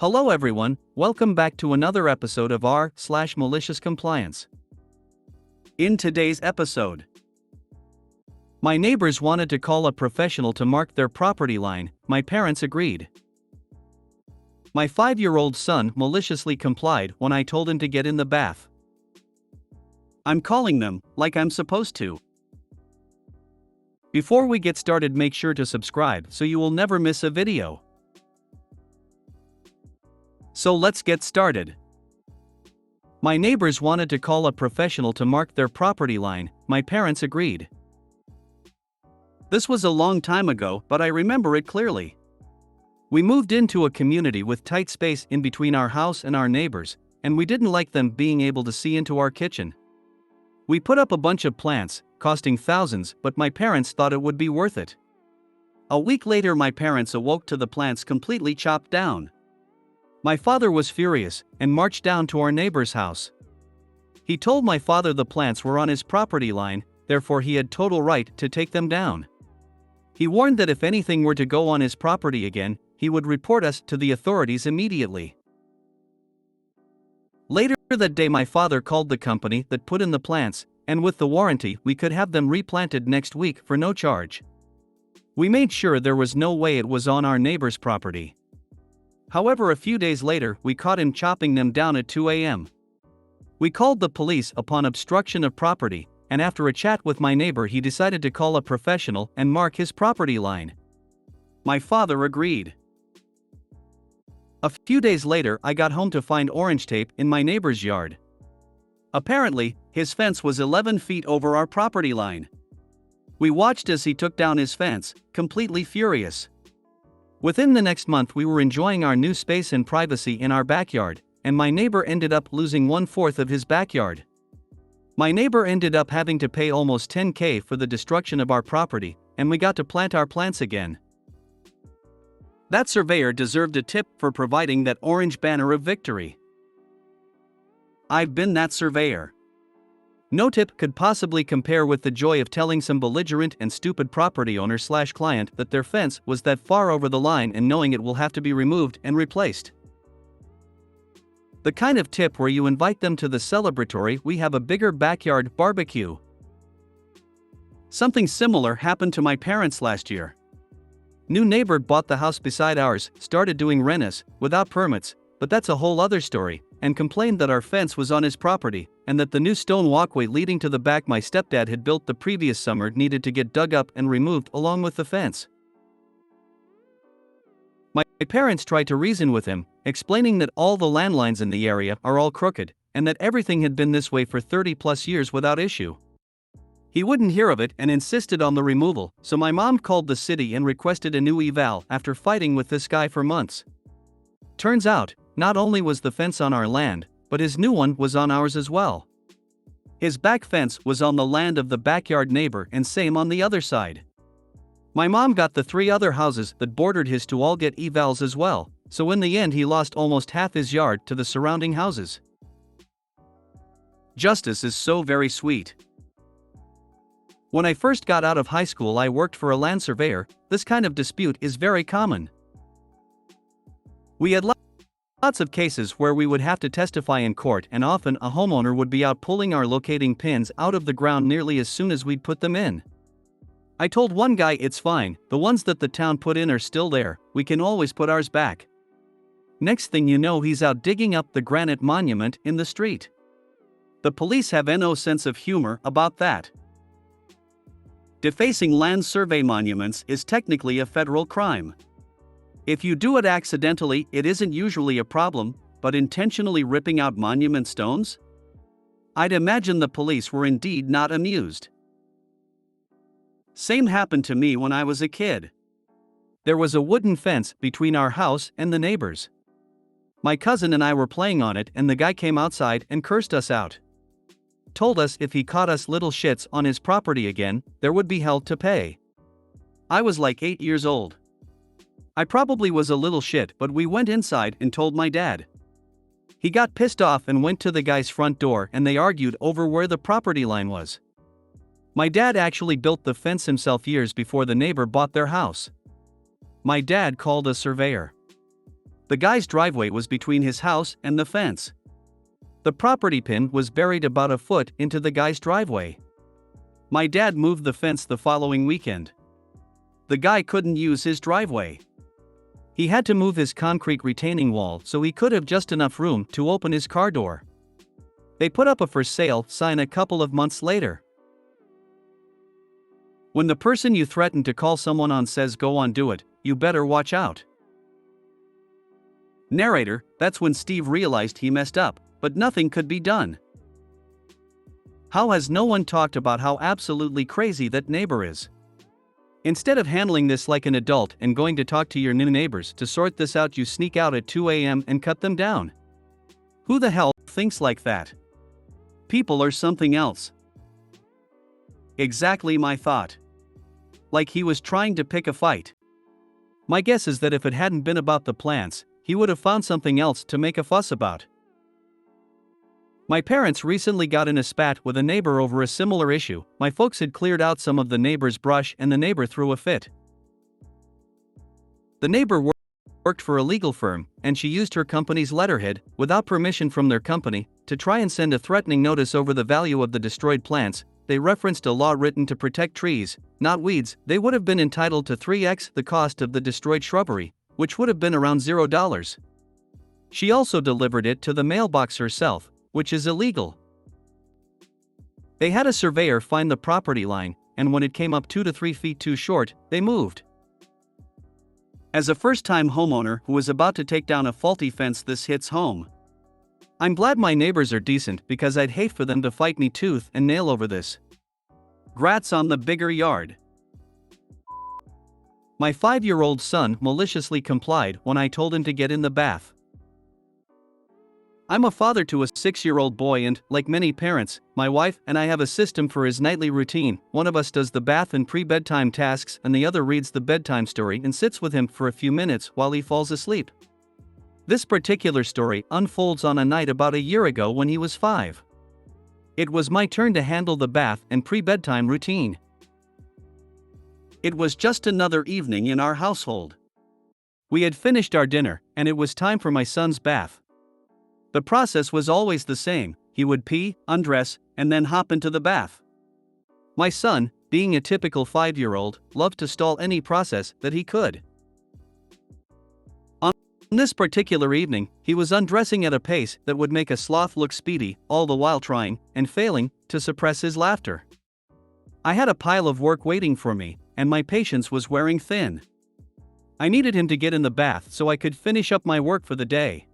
Hello everyone, welcome back to another episode of r/MaliciousCompliance. In today's episode, my neighbors wanted to call a professional to mark their property line. My parents agreed. My 5-year-old son maliciously complied when I told him to get in the bath. I'm calling them, like I'm supposed to. Before we get started, make sure to subscribe so you will never miss a video. So let's get started. My neighbors wanted to call a professional to mark their property line. My parents agreed. This was a long time ago, but I remember it clearly. We moved into a community with tight space in between our house and our neighbors, and we didn't like them being able to see into our kitchen. We put up a bunch of plants, costing thousands, but my parents thought it would be worth it. A week later, my parents awoke to the plants completely chopped down. My father was furious and marched down to our neighbor's house. He told my father the plants were on his property line, therefore he had total right to take them down. He warned that if anything were to go on his property again, he would report us to the authorities immediately. Later that day, my father called the company that put in the plants, and with the warranty, we could have them replanted next week for no charge. We made sure there was no way it was on our neighbor's property. However, a few days later, we caught him chopping them down at 2 a.m. We called the police upon obstruction of property, and after a chat with my neighbor, he decided to call a professional and mark his property line. My father agreed. A few days later, I got home to find orange tape in my neighbor's yard. Apparently, his fence was 11 feet over our property line. We watched as he took down his fence, completely furious. Within the next month, we were enjoying our new space and privacy in our backyard, and my neighbor ended up losing 1/4 of his backyard. My neighbor ended up having to pay almost $10,000 for the destruction of our property, and we got to plant our plants again. That surveyor deserved a tip for providing that orange banner of victory. I've been that surveyor. No tip could possibly compare with the joy of telling some belligerent and stupid property owner/client that their fence was that far over the line and knowing it will have to be removed and replaced. The kind of tip where you invite them to the celebratory "we have a bigger backyard" barbecue. Something similar happened to my parents last year. New neighbor bought the house beside ours, started doing rentals without permits, but that's a whole other story, and complained that our fence was on his property, and that the new stone walkway leading to the back my stepdad had built the previous summer needed to get dug up and removed along with the fence. My parents tried to reason with him, explaining that all the landlines in the area are all crooked, and that everything had been this way for 30+ years without issue. He wouldn't hear of it and insisted on the removal, so my mom called the city and requested a new eval after fighting with this guy for months. Turns out, not only was the fence on our land, but his new one was on ours as well. His back fence was on the land of the backyard neighbor and same on the other side. My mom got the 3 other houses that bordered his to all get evals as well, so in the end he lost almost half his yard to the surrounding houses. Justice is so very sweet. When I first got out of high school, I worked for a land surveyor. This kind of dispute is very common. We had lots of cases where we would have to testify in court, and often a homeowner would be out pulling our locating pins out of the ground nearly as soon as we'd put them in. I told one guy, "It's fine, the ones that the town put in are still there, we can always put ours back." Next thing you know, he's out digging up the granite monument in the street. The police have no sense of humor about that. Defacing land survey monuments is technically a federal crime. If you do it accidentally, it isn't usually a problem, but intentionally ripping out monument stones? I'd imagine the police were indeed not amused. Same happened to me when I was a kid. There was a wooden fence between our house and the neighbors. My cousin and I were playing on it, and the guy came outside and cursed us out. Told us if he caught us little shits on his property again, there would be hell to pay. I was like 8 years old. I probably was a little shit, but we went inside and told my dad. He got pissed off and went to the guy's front door, and they argued over where the property line was. My dad actually built the fence himself years before the neighbor bought their house. My dad called a surveyor. The guy's driveway was between his house and the fence. The property pin was buried about a foot into the guy's driveway. My dad moved the fence the following weekend. The guy couldn't use his driveway. He had to move his concrete retaining wall so he could have just enough room to open his car door. They put up a for sale sign a couple of months later. When the person you threaten to call someone on says go on do it, you better watch out. Narrator, that's when Steve realized he messed up, but nothing could be done. How has no one talked about how absolutely crazy that neighbor is? Instead of handling this like an adult and going to talk to your new neighbors to sort this out, you sneak out at 2 a.m. and cut them down. Who the hell thinks like that? People are something else. Exactly my thought. Like he was trying to pick a fight. My guess is that if it hadn't been about the plants, he would have found something else to make a fuss about. My parents recently got in a spat with a neighbor over a similar issue. My folks had cleared out some of the neighbor's brush and the neighbor threw a fit. The neighbor worked for a legal firm, and she used her company's letterhead, without permission from their company, to try and send a threatening notice over the value of the destroyed plants. They referenced a law written to protect trees, not weeds. They would have been entitled to 3x the cost of the destroyed shrubbery, which would have been around $0. She also delivered it to the mailbox herself, which is illegal. They had a surveyor find the property line, and when it came up 2 to 3 feet too short, they moved. As a first-time homeowner who is about to take down a faulty fence, this hits home. I'm glad my neighbors are decent because I'd hate for them to fight me tooth and nail over this. Grats on the bigger yard. My 5-year-old son maliciously complied when I told him to get in the bath. I'm a father to a 6-year-old boy and, like many parents, my wife and I have a system for his nightly routine. One of us does the bath and pre-bedtime tasks and the other reads the bedtime story and sits with him for a few minutes while he falls asleep. This particular story unfolds on a night about a year ago when he was 5. It was my turn to handle the bath and pre-bedtime routine. It was just another evening in our household. We had finished our dinner, and it was time for my son's bath. The process was always the same. He would pee, undress, and then hop into the bath. My son, being a typical 5-year-old, loved to stall any process that he could. On this particular evening, he was undressing at a pace that would make a sloth look speedy, all the while trying, and failing, to suppress his laughter. I had a pile of work waiting for me, and my patience was wearing thin. I needed him to get in the bath so I could finish up my work for the day.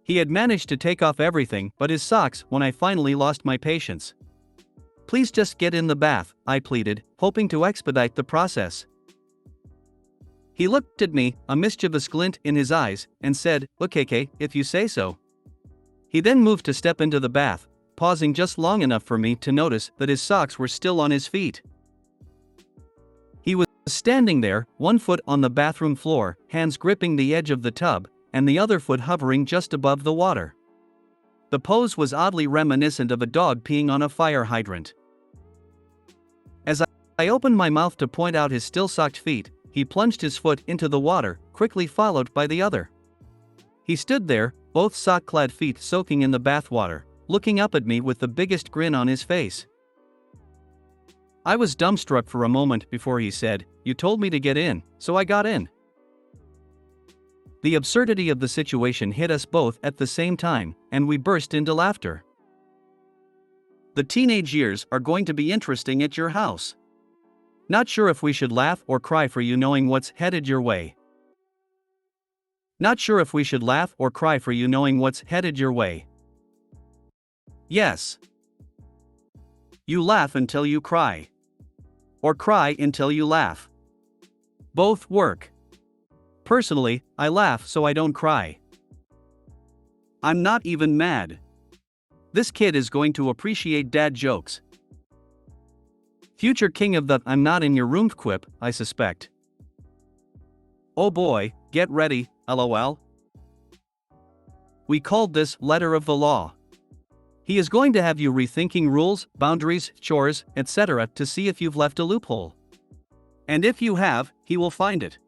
He had managed to take off everything but his socks when I finally lost my patience. Please just get in the bath, I pleaded, hoping to expedite the process. He looked at me, a mischievous glint in his eyes, and said, "Okay, if you say so." He then moved to step into the bath, pausing just long enough for me to notice that his socks were still on his feet. He was standing there, one foot on the bathroom floor, hands gripping the edge of the tub, and the other foot hovering just above the water. The pose was oddly reminiscent of a dog peeing on a fire hydrant. As I opened my mouth to point out his still-socked feet, he plunged his foot into the water, quickly followed by the other. He stood there, both sock-clad feet soaking in the bathwater, looking up at me with the biggest grin on his face. I was dumbstruck for a moment before he said, "You told me to get in, so I got in." The absurdity of the situation hit us both at the same time, and we burst into laughter. The teenage years are going to be interesting at your house. Not sure if we should laugh or cry for you knowing what's headed your way. Not sure if we should laugh or cry for you knowing what's headed your way. Yes. You laugh until you cry. Or cry until you laugh. Both work. Personally, I laugh so I don't cry. I'm not even mad. This kid is going to appreciate dad jokes. Future king of the "I'm not in your room" quip, I suspect. Oh boy, get ready, lol. We called this letter of the law. He is going to have you rethinking rules, boundaries, chores, etc. to see if you've left a loophole. And if you have, he will find it.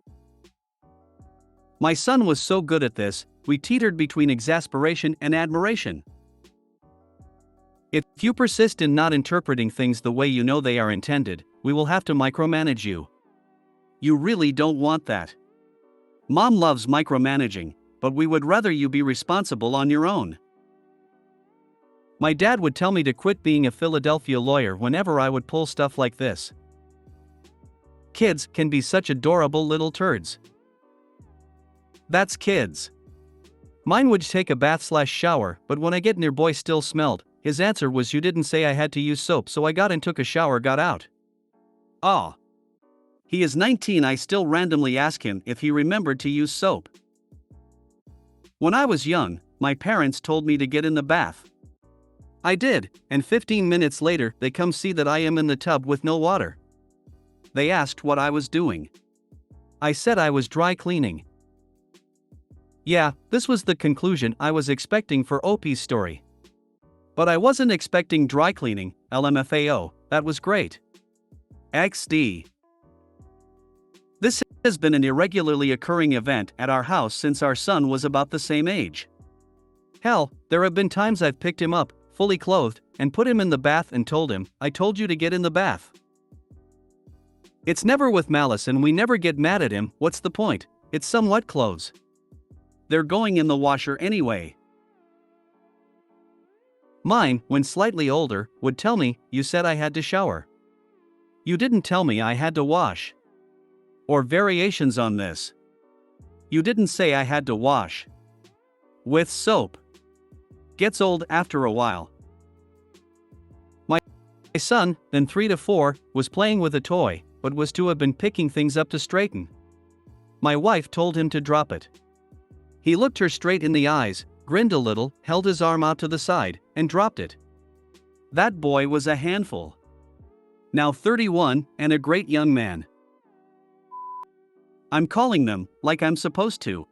My son was so good at this, we teetered between exasperation and admiration. If you persist in not interpreting things the way you know they are intended, we will have to micromanage you. You really don't want that. Mom loves micromanaging, but we would rather you be responsible on your own. My dad would tell me to quit being a Philadelphia lawyer whenever I would pull stuff like this. Kids can be such adorable little turds. That's kids. Mine would take a bath/shower, but when I get near boy still smelled, his answer was you didn't say I had to use soap, so I got and took a shower, got out. Ah. He is 19, I still randomly ask him if he remembered to use soap. When I was young, my parents told me to get in the bath. I did, and 15 minutes later they come see that I am in the tub with no water. They asked what I was doing. I said I was dry cleaning. Yeah, this was the conclusion I was expecting for OP's story. But I wasn't expecting dry cleaning, LMFAO, that was great. XD. This has been an irregularly occurring event at our house since our son was about the same age. Hell, there have been times I've picked him up, fully clothed, and put him in the bath and told him, I told you to get in the bath. It's never with malice and we never get mad at him, what's the point? It's some wet clothes. They're going in the washer anyway. Mine, when slightly older, would tell me, you said I had to shower. You didn't tell me I had to wash. Or variations on this. You didn't say I had to wash. With soap. Gets old after a while. My son, then 3 to 4, was playing with a toy, but was to have been picking things up to straighten. My wife told him to drop it. He looked her straight in the eyes, grinned a little, held his arm out to the side, and dropped it. That boy was a handful. Now 31, and a great young man. I'm calling them, like I'm supposed to.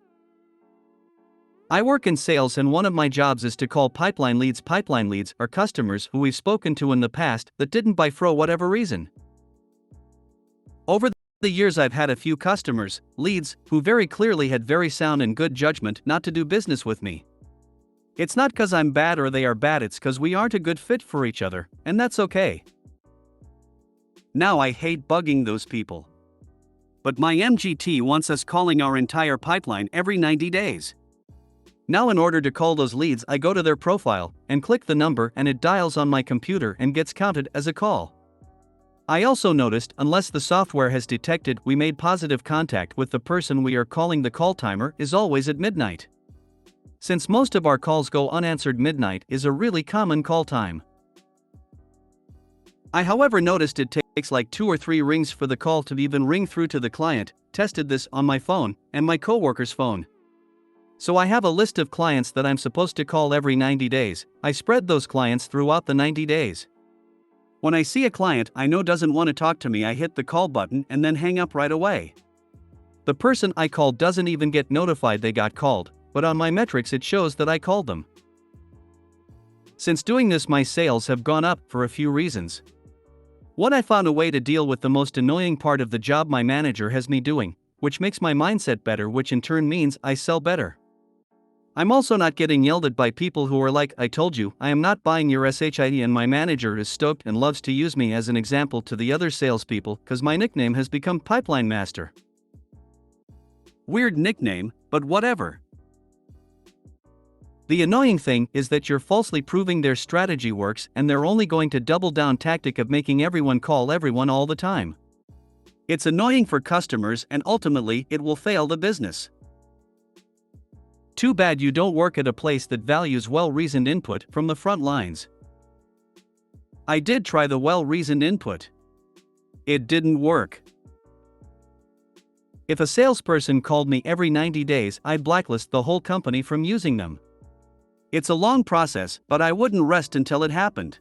I work in sales and one of my jobs is to call pipeline leads. Pipeline leads are customers who we've spoken to in the past that didn't buy for whatever reason. Over the years I've had a few customers, leads, who very clearly had very sound and good judgment not to do business with me. It's not 'cause I'm bad or they are bad, it's 'cause we aren't a good fit for each other, and that's okay. Now I hate bugging those people. But my MGT wants us calling our entire pipeline every 90 days. Now in order to call those leads I go to their profile, and click the number and it dials on my computer and gets counted as a call. I also noticed, unless the software has detected we made positive contact with the person we are calling, the call timer is always at midnight. Since most of our calls go unanswered, midnight is a really common call time. I however noticed it takes like 2 or 3 rings for the call to even ring through to the client, tested this on my phone, and my coworker's phone. So I have a list of clients that I'm supposed to call every 90 days, I spread those clients throughout the 90 days. When I see a client I know doesn't want to talk to me, I hit the call button and then hang up right away. The person I called doesn't even get notified they got called, but on my metrics it shows that I called them. Since doing this my sales have gone up for a few reasons. One, I found a way to deal with the most annoying part of the job my manager has me doing, which makes my mindset better, which in turn means I sell better. I'm also not getting yelled at by people who are like, I told you, I am not buying your SHID, and my manager is stoked and loves to use me as an example to the other salespeople because my nickname has become Pipeline Master. Weird nickname, but whatever. The annoying thing is that you're falsely proving their strategy works and they're only going to double down tactic of making everyone call everyone all the time. It's annoying for customers and ultimately it will fail the business. Too bad you don't work at a place that values well-reasoned input from the front lines. I did try the well-reasoned input. It didn't work. If a salesperson called me every 90 days, I'd blacklist the whole company from using them. It's a long process, but I wouldn't rest until it happened.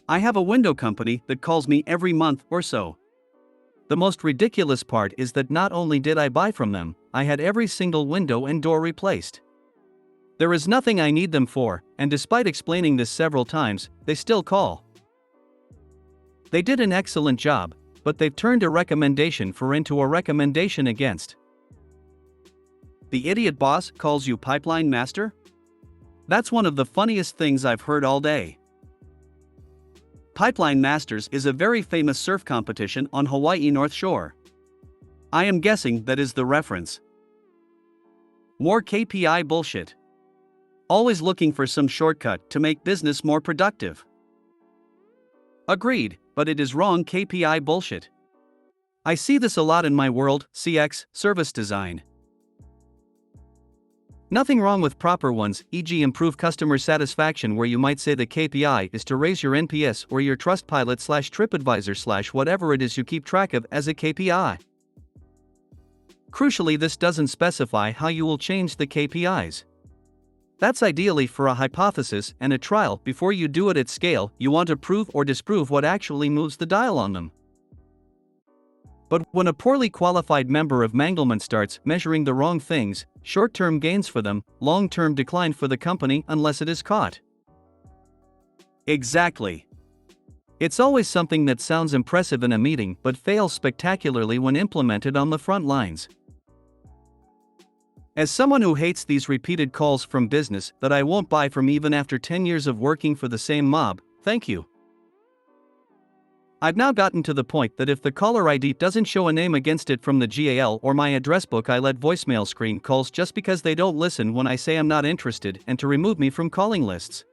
I have a window company that calls me every month or so. The most ridiculous part is that not only did I buy from them, I had every single window and door replaced. There is nothing I need them for, and despite explaining this several times, they still call. They did an excellent job, but they've turned a recommendation for into a recommendation against. The idiot boss calls you pipeline master? That's one of the funniest things I've heard all day. Pipeline Masters is a very famous surf competition on Hawaii North Shore. I am guessing that is the reference. More KPI bullshit. Always looking for some shortcut to make business more productive. Agreed, but it is wrong KPI bullshit. I see this a lot in my world, CX, service design. Nothing wrong with proper ones, e.g. improve customer satisfaction, where you might say the KPI is to raise your NPS or your Trustpilot/TripAdvisor/ whatever it is you keep track of as a KPI. Crucially, this doesn't specify how you will change the KPIs. That's ideally for a hypothesis and a trial. Before you do it at scale, you want to prove or disprove what actually moves the dial on them. But when a poorly qualified member of Manglement starts measuring the wrong things, short-term gains for them, long-term decline for the company unless it is caught. Exactly. It's always something that sounds impressive in a meeting but fails spectacularly when implemented on the front lines. As someone who hates these repeated calls from business that I won't buy from even after 10 years of working for the same mob, thank you. I've now gotten to the point that if the caller ID doesn't show a name against it from the GAL or my address book, I let voicemail screen calls just because they don't listen when I say I'm not interested and to remove me from calling lists.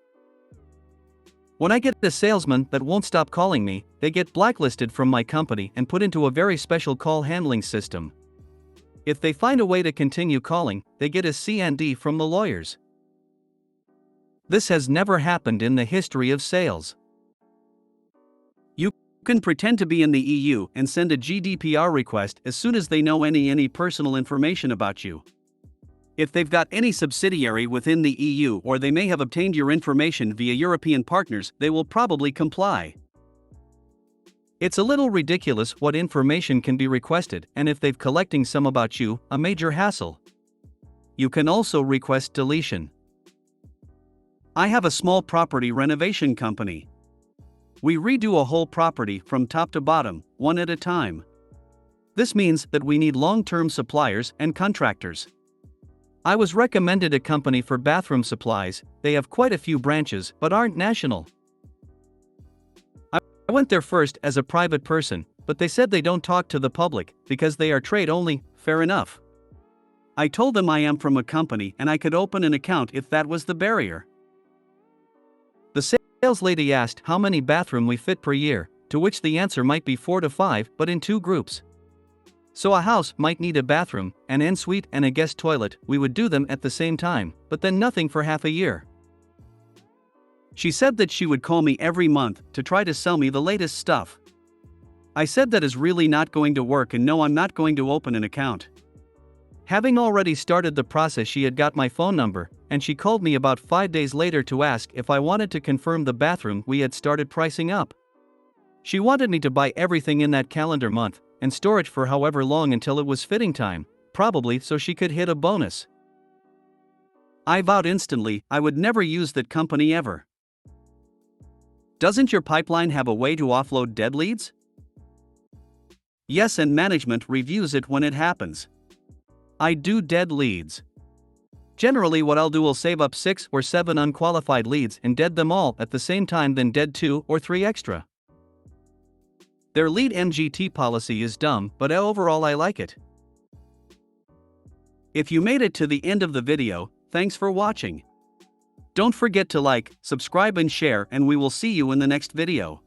When I get a salesman that won't stop calling me, they get blacklisted from my company and put into a very special call handling system. If they find a way to continue calling, they get a C&D from the lawyers. This has never happened in the history of sales. You can pretend to be in the EU and send a GDPR request as soon as they know any personal information about you. If they've got any subsidiary within the EU or they may have obtained your information via European partners, they will probably comply. It's a little ridiculous what information can be requested, and if they've collecting some about you, a major hassle. You can also request deletion. I have a small property renovation company. We redo a whole property from top to bottom, one at a time. This means that we need long-term suppliers and contractors. I was recommended a company for bathroom supplies. They have quite a few branches but aren't national. I went there first as a private person, but they said they don't talk to the public because they are trade only. Fair enough. I told them I am from a company and I could open an account if that was the barrier. The sales lady asked how many bathroom we fit per year, to which the answer might be 4 to 5, but in 2 groups. So a house might need a bathroom, an ensuite and a guest toilet. We would do them at the same time, but then nothing for half a year. She said that she would call me every month to try to sell me the latest stuff. I said that is really not going to work and no, I'm not going to open an account. Having already started the process, she had got my phone number, and she called me about 5 days later to ask if I wanted to confirm the bathroom we had started pricing up. She wanted me to buy everything in that calendar month and storage for however long until it was fitting time, probably so she could hit a bonus. I vowed instantly I would never use that company ever. Doesn't your pipeline have a way to offload dead leads? Yes, and management reviews it when it happens. I do dead leads. Generally what I'll do will save up 6 or 7 unqualified leads and dead them all at the same time, then dead 2 or 3 extra. Their lead MGT policy is dumb, but overall I like it. If you made it to the end of the video, thanks for watching. Don't forget to like, subscribe and share, and we will see you in the next video.